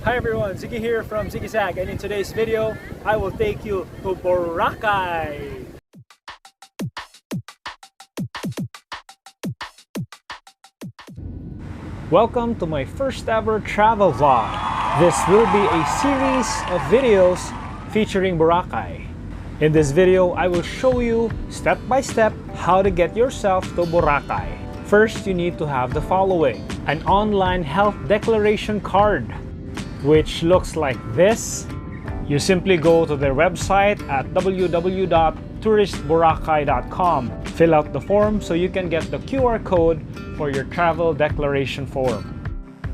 Hi everyone, Ziggy here from Ziggy Zag, and in today's video, I will take you to Boracay. Welcome to my first ever travel vlog. This will be a series of videos featuring Boracay. In this video, I will show you step by step how to get yourself to Boracay. First, you need to have the following: an online health declaration card, which looks like this. You simply go to their website at www.touristboracay.com. Fill out the form so you can get the QR code for your travel declaration form.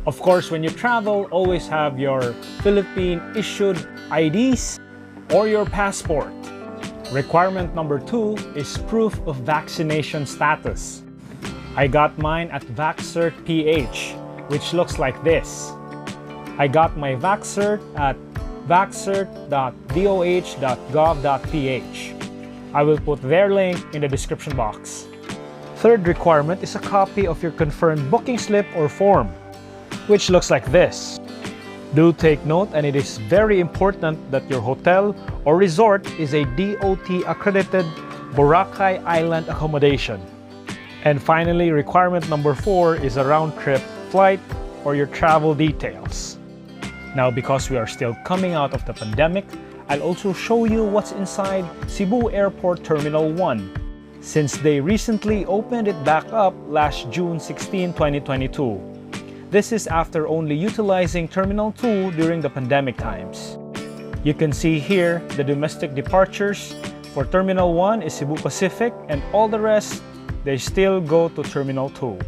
Of course, when you travel, always have your Philippine issued IDs or your passport. Requirement number 2 is proof of vaccination status. I got mine at VaxCert PH, which looks like this. I got my VaxCert at vaxcert.doh.gov.ph. I will put their link in the description box. Third requirement is a copy of your confirmed booking slip or form, which looks like this. Do take note, and it is very important that your hotel or resort is a DOT accredited Boracay Island accommodation. And finally, requirement number 4 is a round-trip flight or your travel details. Now, because we are still coming out of the pandemic, I'll also show you what's inside Cebu Airport Terminal 1, since they recently opened it back up last June 16, 2022. This is after only utilizing Terminal 2 during the pandemic times. You can see here the domestic departures. For Terminal 1 is Cebu Pacific, and all the rest, they still go to Terminal 2.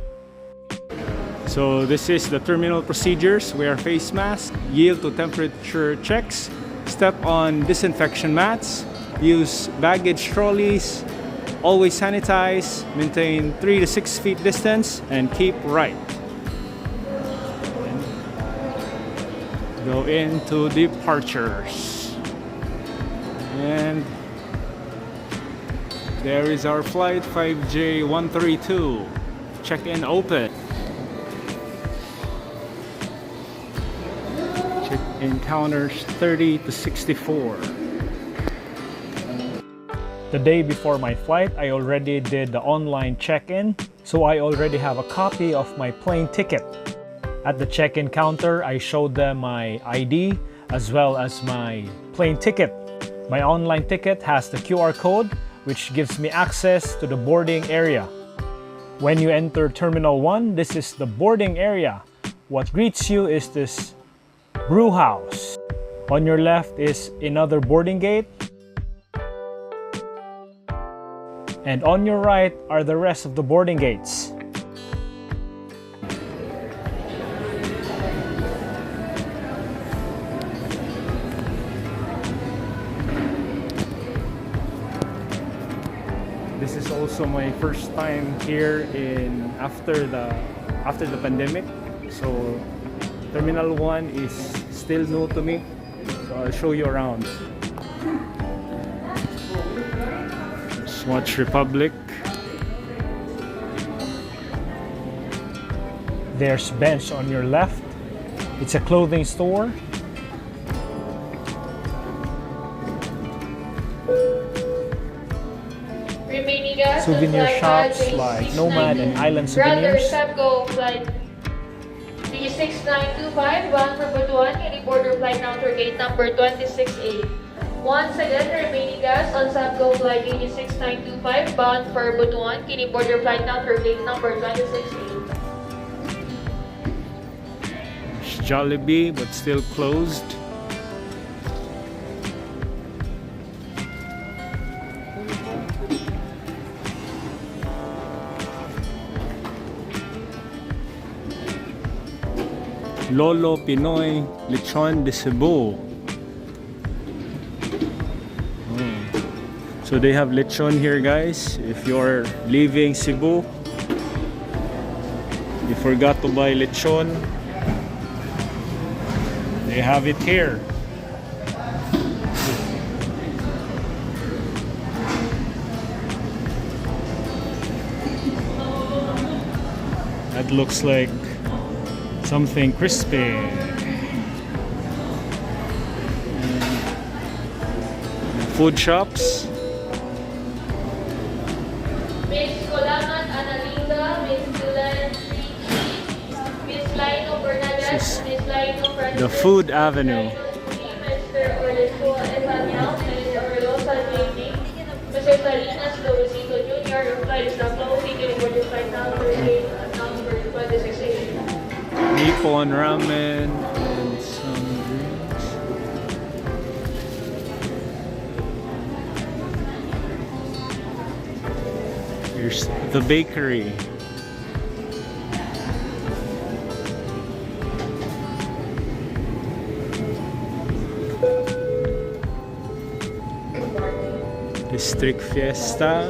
So this is the terminal procedures. Wear face mask, yield to temperature checks, step on disinfection mats, use baggage trolleys, always sanitize, maintain 3 to 6 feet distance, and keep right. Go into departures. And there is our flight 5J132. Check-in open. Check-in counters 30 to 64. The day before my flight, I already did the online check-in, so I already have a copy of my plane ticket. At the check-in counter, I showed them my ID as well as my plane ticket. My online ticket has the QR code, which gives me access to the boarding area. When you enter Terminal 1, this is the boarding area. What greets you is this brew house. On your left is another boarding gate. And on your right are the rest of the boarding gates. This is also my first time here after the pandemic. So Terminal 1 is still new to me. So I'll show you around. Swatch Republic. There's bench on your left. It's a clothing store. Souvenir shops like Nomad and Island Souvenirs. Flight 36925 bound for Butuan, any border flight now to gate number 26A. Once again, remaining guests on Subgo flight 86925 bound for Butuan, Kini border flight now to gate number 26A. It's Jollibee, but still closed. Lolo Pinoy Lechon de Cebu. So they have lechon here, guys. If you're leaving Cebu, you forgot to buy lechon, they have it here. That looks like something crispy. food shops. Miss Colaman Analinga, Miss Dylan Miss Lino Bernadette, Miss Lino Francis, The Food Avenue. Mr. Orlando Evaniel, Miss Orlosa JD, Mr. Salinas Luisito Jr., your flight is now closing. You report your flight now Thursday, number 2680. Nippon ramen and some drinks. Here's the bakery. District Fiesta.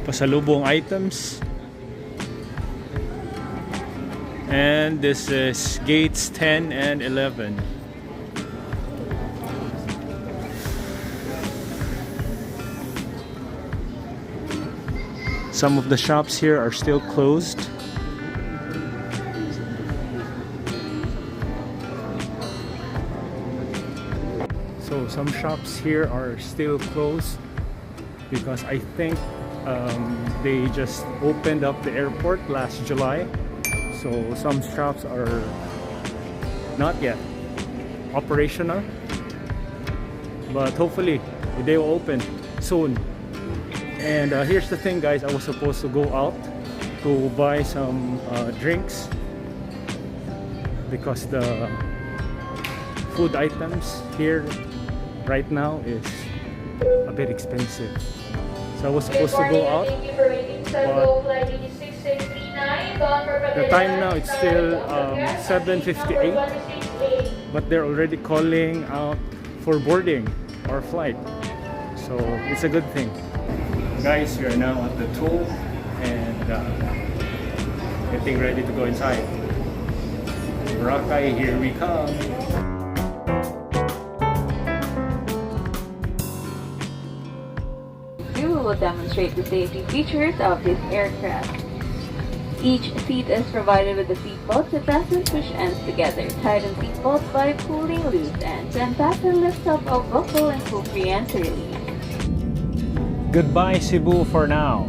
Pasalubong items. And this is gates 10 and 11. Some of the shops here are still closed. So some shops here are still closed because I think they just opened up the airport last July. So some shops are not yet operational, but hopefully they will open soon. And here's the thing, guys, I was supposed to go out to buy some drinks because the food items here right now is a bit expensive. So I was supposed to go out, but the time now it's still 7:58, but they're already calling out for boarding our flight, so it's a good thing. Guys, we are now at the toll and getting ready to go inside. Boracay, here we come. We will demonstrate the safety features of this aircraft. Each seat is provided with a seat belt to fasten push ends together. Tighten seat belts by pulling loose ends and fasten lift up of buckle and pull free ends to release. Goodbye Cebu for now.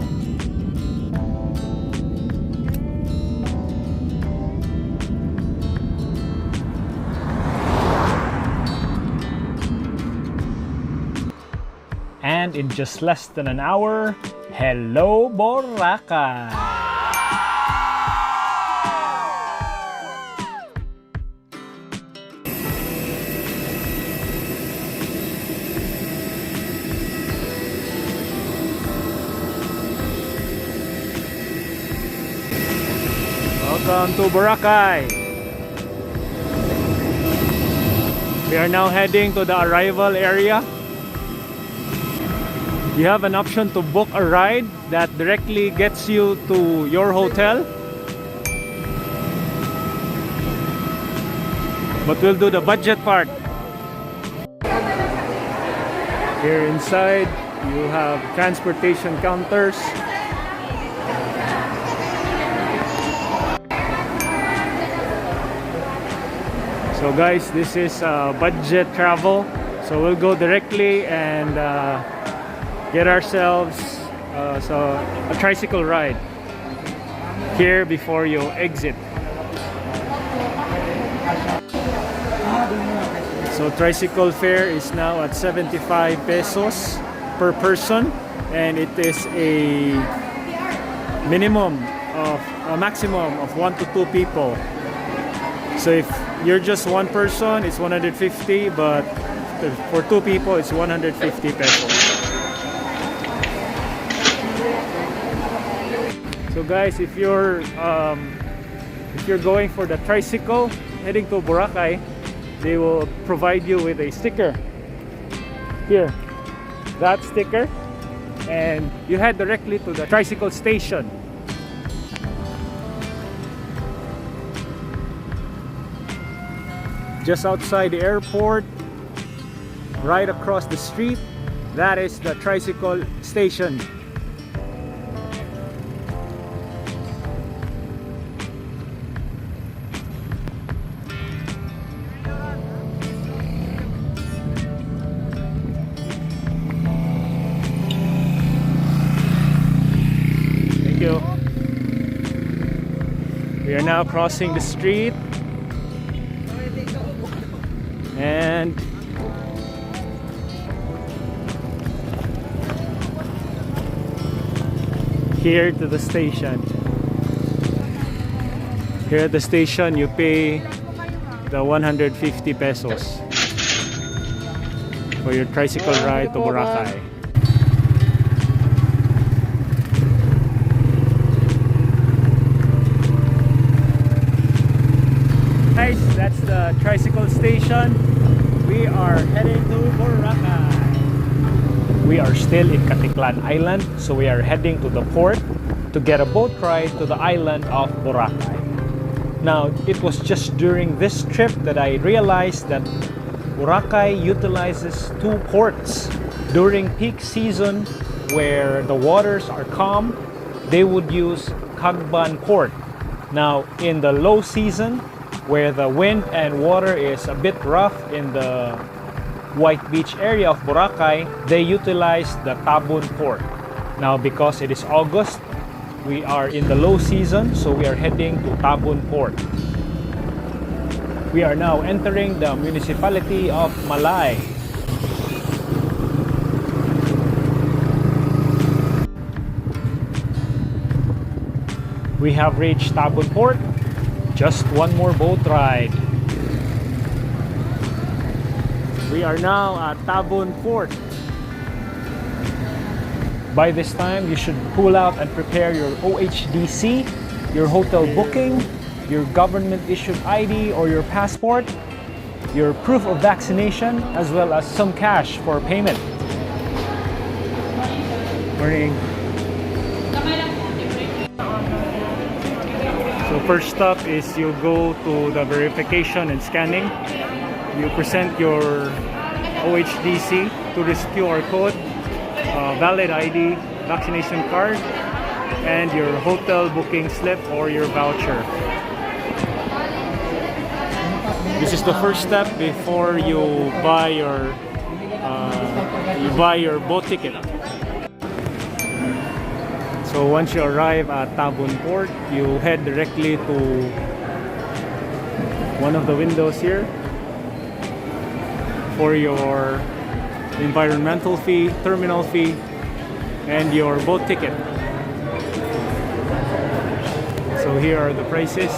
And in just less than an hour, hello Boracay! Welcome to Boracay! We are now heading to the arrival area. You have an option to book a ride that directly gets you to your hotel. But we'll do the budget part. Here inside, you have transportation counters. So guys, this is budget travel. So we'll go directly and get ourselves a tricycle ride here before you exit. So tricycle fare is now at 75 pesos per person, and it is a maximum of 1 to 2 people. So if you're just one person, it's 150, but for 2 people, it's 150 pesos. So guys, if you're going for the tricycle heading to Boracay, they will provide you with a sticker here, that sticker, and you head directly to the tricycle station. Just outside the airport, right across the street, That is the tricycle station. Thank you. We are now crossing the street, and here to the station. Here at the station, you pay the 150 pesos for your tricycle ride to Boracay. Guys, that's the tricycle station. We are heading to Boracay. We are still in Caticlan Island, so we are heading to the port to get a boat ride to the island of Boracay. Now, it was just during this trip that I realized that Boracay utilizes two ports. During peak season, where the waters are calm, they would use Cagban Port. Now, in the low season, where the wind and water is a bit rough in the White Beach area of Boracay, they utilize the Tabon Port. Now, because it is August, we are in the low season, so we are heading to Tabon Port. We are now entering the municipality of Malay. We have reached Tabon Port. Just one more boat ride. We are now at Tabon Port. By this time, you should pull out and prepare your OHDC, your hotel booking, your government-issued ID or your passport, your proof of vaccination, as well as some cash for payment. Morning. So first stop is you go to the verification and scanning. You present your OHDC to this QR code, valid ID, vaccination card, and your hotel booking slip or your voucher. This is the first step before you buy your boat ticket. So once you arrive at Tabon Port, you head directly to one of the windows here for your environmental fee, terminal fee, and your boat ticket. So here are the prices.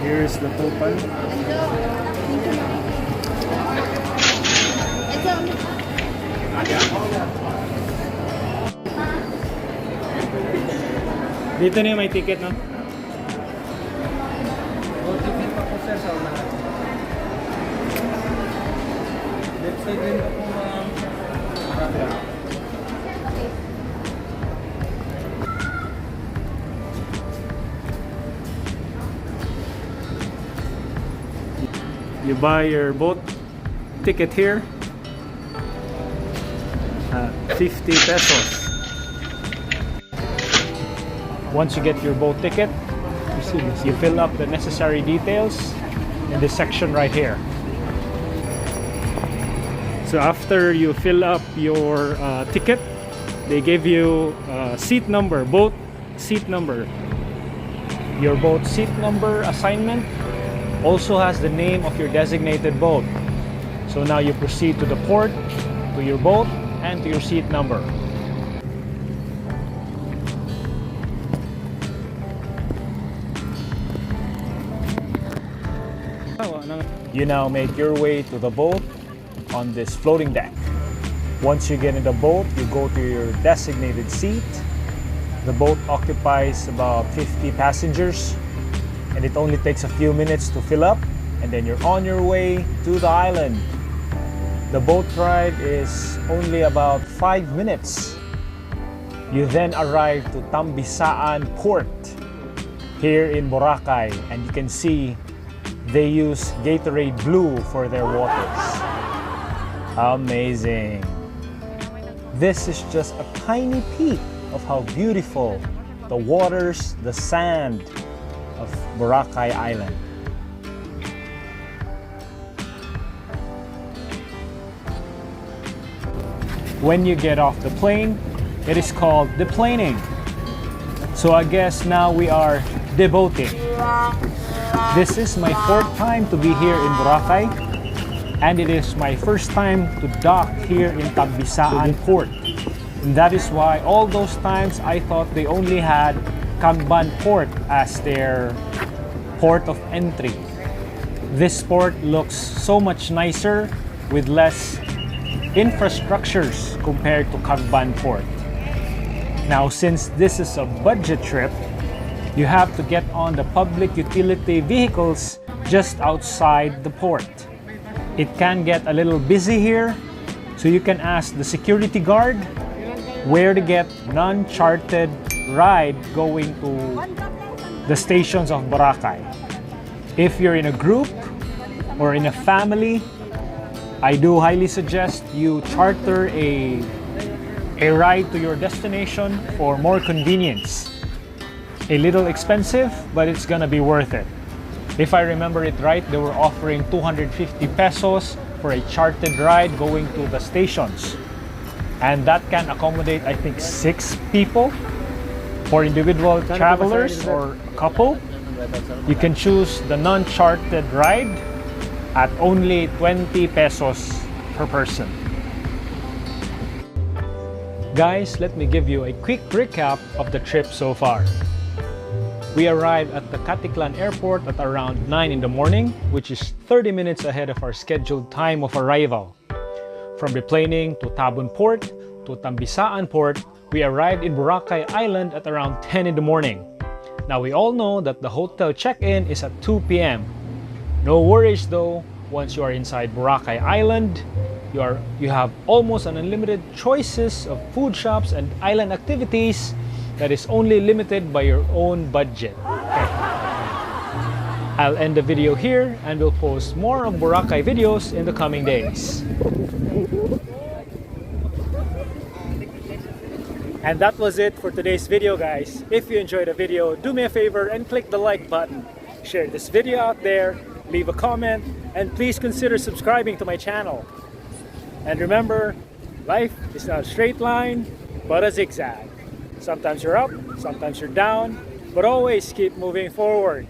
Here's the total. Dito na yung may ticket, no? Left side din po, ma'am. You buy your boat ticket here at 50 pesos. Once you get your boat ticket, you fill up the necessary details in this section right here. So after you fill up your ticket, they give you a seat number, boat seat number. Your boat seat number assignment also has the name of your designated boat. So now you proceed to the port, to your boat, and to your seat number. You now make your way to the boat on this floating deck. Once you get in the boat, you go to your designated seat. The boat occupies about 50 passengers, and it only takes a few minutes to fill up, and then you're on your way to the island. The boat ride is only about 5 minutes. You then arrive to Tambisaan Port here in Boracay, and you can see They use Gatorade Blue for their waters. Amazing. This is just a tiny peek of how beautiful the waters, the sand of Boracay Island. When you get off the plane, it is called deplaning. So I guess now we are deboating. This is my fourth time to be here in Boracay, and it is my first time to dock here in Tagbisaan Port. And that is why all those times I thought they only had Cagban Port as their port of entry. This port looks so much nicer with less infrastructures compared to Cagban Port. Now, since this is a budget trip, you have to get on the public utility vehicles just outside the port. It can get a little busy here, so you can ask the security guard where to get non-chartered ride going to the stations of Boracay. If you're in a group or in a family, I do highly suggest you charter a ride to your destination for more convenience. A little expensive, but it's gonna be worth it. If I remember it right, they were offering 250 pesos for a chartered ride going to the stations. And that can accommodate, I think, 6 people. For individual travelers or a couple, you can choose the non-chartered ride at only 20 pesos per person. Guys, let me give you a quick recap of the trip so far. We arrived at the Caticlan Airport at around 9 in the morning, which is 30 minutes ahead of our scheduled time of arrival. From deplaning to Tabon Port to Tagbisaan Port, we arrived in Boracay Island at around 10 in the morning. Now we all know that the hotel check-in is at 2 p.m. No worries though, once you are inside Boracay Island, you have almost an unlimited choices of food shops and island activities that is only limited by your own budget. I'll end the video here and we'll post more of Boracay videos in the coming days. And that was it for today's video, guys. If you enjoyed the video, do me a favor and click the like button. Share this video out there, leave a comment, and please consider subscribing to my channel. And remember, life is not a straight line, but a zigzag. Sometimes you're up, sometimes you're down, but always keep moving forward.